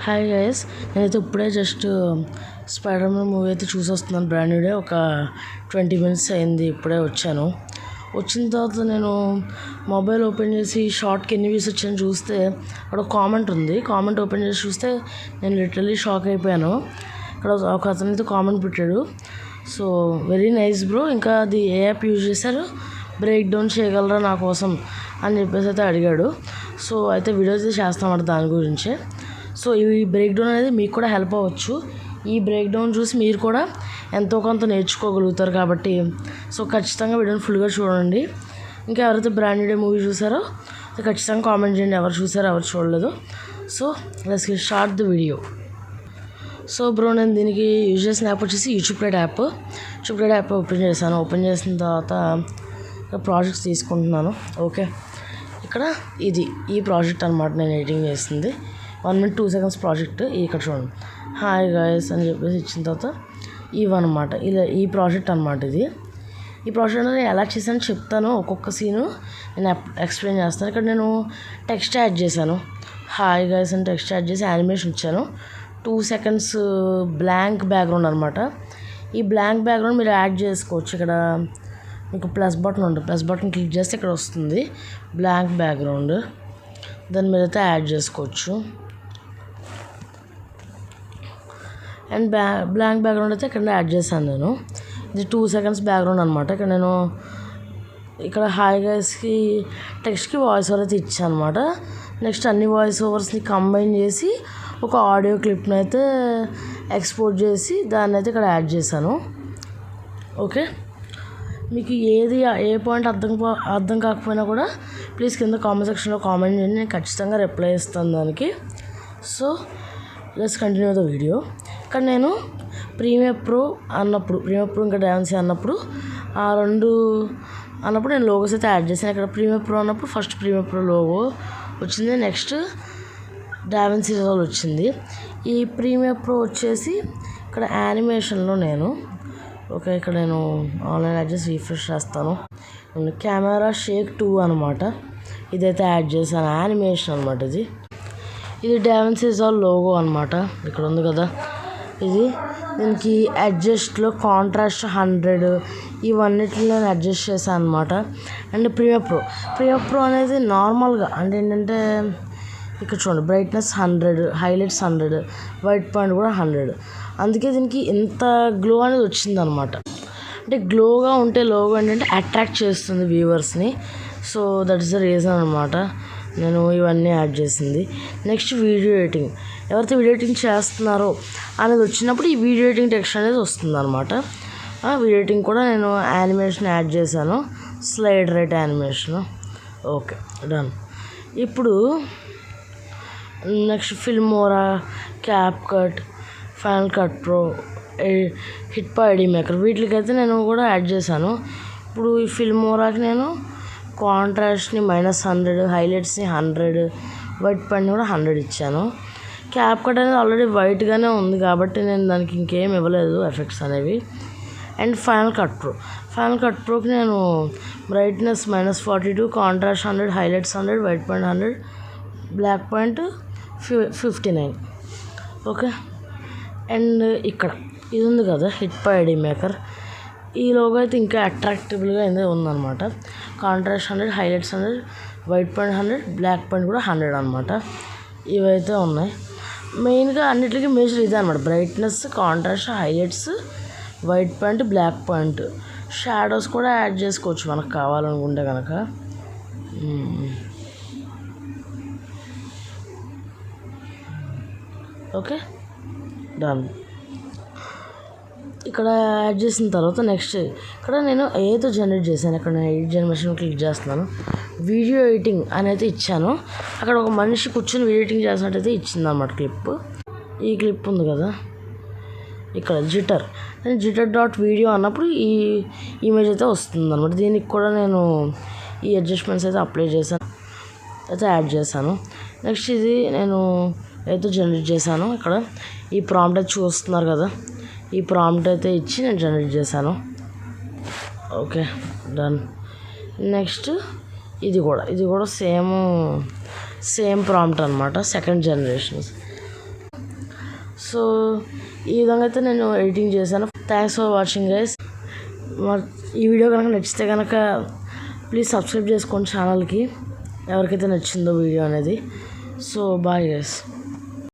Hi guys, నేనైతే ఇప్పుడే just spider man movie అయితే చూసి వస్తున్నాను. Brand new day. ఒక 20 minutes అయింది, ఇప్పుడే వచ్చాను. వచ్చిన తర్వాత నేను మొబైల్ ఓపెన్ చేసి షార్ట్కి ఎన్ని వ్యూస్ వచ్చాయని చూస్తే అక్కడ కామెంట్ ఉంది. కామెంట్ ఓపెన్ చేసి చూస్తే నేను లిటరల్లీ షాక్ అయిపోయాను. ఇక్కడ ఒక అతను అయితే కామెంట్ పెట్టాడు, సో వెరీ నైస్ బ్రో, ఇంకా అది ఏ యాప్ యూజ్ చేశారు, బ్రేక్ డౌన్ చేయగలరా నా కోసం అని చెప్పేసి అయితే అడిగాడు. సో అయితే వీడియో అయితే చేస్తామంట దాని గురించే. సో ఈ బ్రేక్ డౌన్ అనేది మీకు కూడా హెల్ప్ అవ్వచ్చు. ఈ బ్రేక్ డౌన్ చూసి మీరు కూడా ఎంతో కొంత నేర్చుకోగలుగుతారు కాబట్టి సో ఖచ్చితంగా వీడియోని ఫుల్గా చూడండి. ఇంకా ఎవరైతే బ్రాండ్ న్యూ డే మూవీ చూసారో ఖచ్చితంగా కామెంట్ చేయండి, ఎవరు చూసారో ఎవరు చూడలేదు. So let's get start the video. So bro, నేను దీనికి యూజ్ చేసిన యాప్ వచ్చేసి YouTube plate app. YouTube plate app open చేశాను. ఓపెన్ చేసిన తర్వాత ప్రాజెక్ట్స్ తీసుకుంటున్నాను. ఓకే, ఇక్కడ ఈ ప్రాజెక్ట్ అనమాట నేను ఎడిటింగ్ చేసింది. 1 minute 2 seconds ప్రాజెక్ట్. ఇక్కడ చూడండి, హాయ్ గాయస్ అని చెప్పేసి ఇచ్చిన తర్వాత ఇవన్నమాట, ఇలా ఈ ప్రాజెక్ట్ అనమాట. ఈ ప్రాజెక్ట్ అనేది ఎలా చేశాను చెప్తాను, ఒక్కొక్క సీను నేను ఎక్స్ప్లెయిన్ చేస్తాను. ఇక్కడ నేను టెక్స్ట్ యాడ్ చేశాను, హాయ్ గాయస్ అని టెక్స్ట్ యాడ్ చేసి యానిమేషన్ ఇచ్చాను. 2 seconds బ్లాంక్ బ్యాక్గ్రౌండ్ అనమాట. ఈ బ్లాంక్ బ్యాక్గ్రౌండ్ మీరు యాడ్ చేసుకోవచ్చు. ఇక్కడ మీకు ప్లస్ బటన్ ఉంటుంది, ప్లస్ బటన్ క్లిక్ చేస్తే ఇక్కడ వస్తుంది బ్లాంక్ బ్యాక్గ్రౌండ్. దాన్ని మీరైతే యాడ్ చేసుకోవచ్చు. అండ్ బ్లాంక్ బ్యాక్గ్రౌండ్ అయితే ఇక్కడ యాడ్ చేశాను నేను. ఇది 2 seconds బ్యాక్గ్రౌండ్ అనమాట. ఇక్కడ హాయ్ గైస్కి టెక్స్ట్కి వాయిస్ ఓవర్ అయితే ఇచ్చాను అనమాట. నెక్స్ట్ అన్ని వాయిస్ ఓవర్స్ని కంబైన్ చేసి ఒక ఆడియో క్లిప్ని అయితే ఎక్స్పోర్ట్ చేసి దాన్ని అయితే ఇక్కడ యాడ్ చేశాను. ఓకే, మీకు ఏ పాయింట్ అర్థం కాకపోయినా కూడా ప్లీజ్ కింద కామెంట్ సెక్షన్లో కామెంట్ చేయండి, నేను ఖచ్చితంగా రిప్లై ఇస్తాను దానికి. So let's continue the video. ఇక్కడ నేను ప్రీమియర్ ప్రో ఇంకా డావెన్సీ అన్నప్పుడు ఆ రెండు అన్నప్పుడు నేను లోగోస్ అయితే యాడ్ చేశాను. ఇక్కడ ప్రీమియర్ ప్రో అన్నప్పుడు ఫస్ట్ ప్రీమియర్ ప్రో లోగో వచ్చింది, నెక్స్ట్ డావెన్సీ రిజాల్వ్ వచ్చింది. ఈ ప్రీమియర్ ప్రో వచ్చేసి ఇక్కడ యానిమేషన్లో ఇక్కడ నేను ఆన్లైన్ యాడ్ చేసి రీఫ్రెష్ చేస్తాను. కెమెరా షేక్ 2 అనమాట, ఇదైతే యాడ్ చేశాను. యానిమేషన్ అనమాట ఇది డావెన్సీ రిజాల్వ్ లోగో అనమాట. ఇక్కడ ఉంది కదా, దీనికి అడ్జస్ట్లో కాంట్రాస్ట్ 100 ఇవన్నిటిని నేను అడ్జస్ట్ చేశాను అనమాట. అండ్ ప్రీమియర్ ప్రో అనేది నార్మల్గా అంటే ఏంటంటే ఇక్కడ చూడండి, బ్రైట్నెస్ 100, హైలైట్స్ 100, వైట్ పాయింట్ కూడా 100. అందుకే దీనికి ఎంత గ్లో అనేది వచ్చిందనమాట. అంటే గ్లోగా ఉంటే లోగో ఏంటంటే అట్రాక్ట్ చేస్తుంది వ్యూవర్స్ని. So that is the reason అనమాట నేను ఇవన్నీ యాడ్ చేసింది. Next video editing. ఎవరైతే వీడియో ఎడిటింగ్ చేస్తున్నారో అనేది వచ్చినప్పుడు ఈ వీడియో ఎడిటింగ్ టెక్స్ట్ అనేది వస్తుంది అనమాట. వీడియో ఎడిటింగ్ కూడా నేను యానిమేషన్ యాడ్ చేశాను, slide right animation. Okay, done. ఇప్పుడు next Filmora, cap cut, final cut pro, హిట్పా ఎడీ మేకర్, వీటికైతే నేను కూడా యాడ్ చేశాను. ఇప్పుడు ఈ ఫిల్మోరాకి నేను కాంట్రాస్ట్ని -100, హైలైట్స్ని 100, వైట్ పాయింట్ని కూడా 100 ఇచ్చాను. క్యాప్ కట్ అనేది ఆల్రెడీ వైట్గానే ఉంది కాబట్టి నేను దానికి ఇంకేం ఇవ్వలేదు ఎఫెక్ట్స్ అనేవి. అండ్ ఫైనల్ కట్ ప్రోకి నేను brightness -42, contrast 100, highlights 100, white point 100, black point 59. Okay, and ఇక్కడ ఇది ఉంది కదా హిట్పా ఎడీ మేకర్, ఈ లోగో అయితే ఇంకా అట్రాక్టివ్గా ఉందన్నమాట. Contrast 100, highlights 100, white point 100, black point కూడా 100 అనమాట. ఇవైతే ఉన్నాయి. మెయిన్గా అన్నిటికీ మేజర్ ఇదే అనమాట, brightness, contrast, highlights, white point, black point. Shadows కూడా యాడ్ చేసుకోవచ్చు మనకు కావాలనుకుంటే కనుక. Okay, done. ఇక్కడ యాడ్ చేసిన తర్వాత నెక్స్ట్ ఇక్కడ నేను ఏదో జనరేట్ చేశాను. ఇక్కడ నేను ఎడిట్ జనరేషన్ క్లిక్ చేస్తున్నాను. వీడియో ఎడిటింగ్ అనేది ఇచ్చాను. అక్కడ ఒక మనిషి కూర్చొని వీడియో ఎడిటింగ్ చేసినట్టయితే ఇచ్చింది అన్నమాట క్లిప్. ఈ క్లిప్ ఉంది కదా ఇక్కడ జిటర్.వీడియో అన్నప్పుడు ఈ ఇమేజ్ అయితే వస్తుంది అనమాట. దీనికి కూడా నేను ఈ అడ్జస్ట్మెంట్స్ అయితే అప్లై చేశాను, అయితే యాడ్ చేశాను. నెక్స్ట్ ఇది నేను ఏదో జనరేట్ చేశాను. ఇక్కడ ఈ ప్రాంప్ట్ అయితే చూస్తున్నారు కదా, ఈ ప్రాంప్ట్ అయితే ఇచ్చి నేను జనరేట్ చేశాను. Okay, done. నెక్స్ట్ ఇది కూడా సేమ్ ప్రాంప్ట్ అనమాట, సెకండ్ జనరేషన్. సో ఈ విధంగా అయితే నేను ఎడిటింగ్ చేశాను. Thanks for watching guys. ఈ వీడియో కనుక నచ్చితే కనుక ప్లీజ్ సబ్స్క్రైబ్ చేసుకోండి ఛానల్కి, ఎవరికైతే నచ్చిందో వీడియో అనేది. So bye guys.